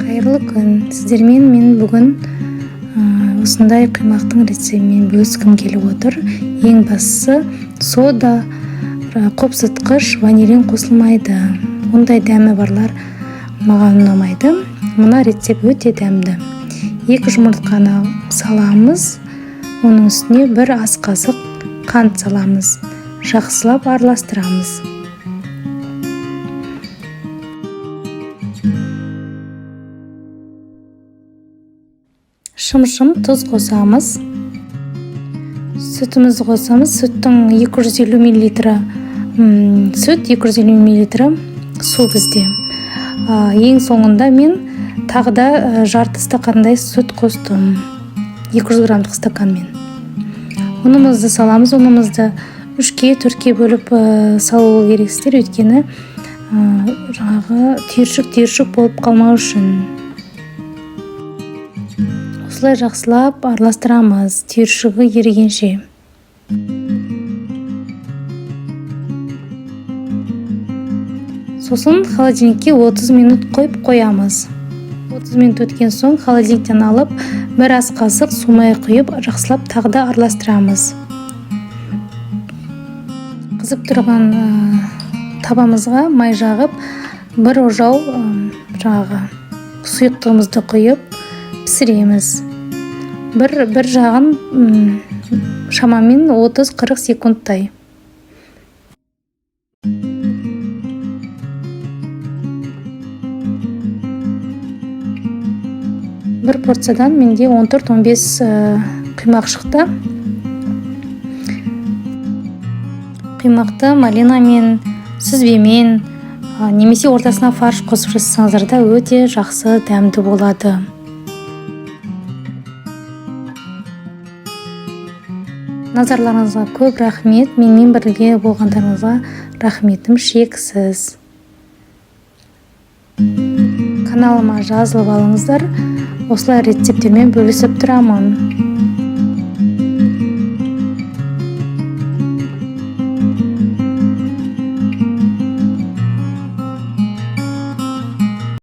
Қайырлы күн. Сіздермен мен бүгін осындай құймақтың рецептімен бөліскім келіп отыр. Ең бастысы сода, қопсытқыш, ванилин қосылмайды. Ондай дәмі барлар маған ұнамайды. Мына рецепт өте дәмді. 2 жұмыртқаны саламыз. Оның үстіне 1 ас қасық қант саламыз. Жақсылап араластырамыз. Шым-шым тұз қосамыз. Сүтімізді қосамыз. Сүттің 250 мл сүт, 250 мл су бізде. Ең соңында мен тағы да жарты стақандай сүт қостым. 200 граммдық стаканмен. Ұнымызды саламыз. Ұнымызды 3-ке, 4-ке бөліп салу керексіздер, өйткені жаңағы түйіршік болып қалмау үшін. Осылай жақсылап араластырамыз, түйіршігі ерігенше. Сосын холодильникке 30 минут қойып қоямыз. 30 минут өткен соң холодильниктен алып, 1 ас қасық сумай құйып, жақсылап тағы да араластырамыз. Қызып тұрған табамызға май жағып, 1 ожау жаңағы сұйықтығымызды құйып пісіреміз. Бір жағын шамамен 30-40 секундтай. Бір порциядан менде 14-15 құймақ шықты. Құймақты малинамен, сүзбемен, немесе ортасына фарш қосып жасасаңыздар да өте жақсы дәмді болады. Назарларыңызға көп рахмет. Менімен бірге болғандарыңызға рахметім шексіз. Каналыма жазылып алыңыздар. Осылай рецепттермен бөлісіп тұрамын.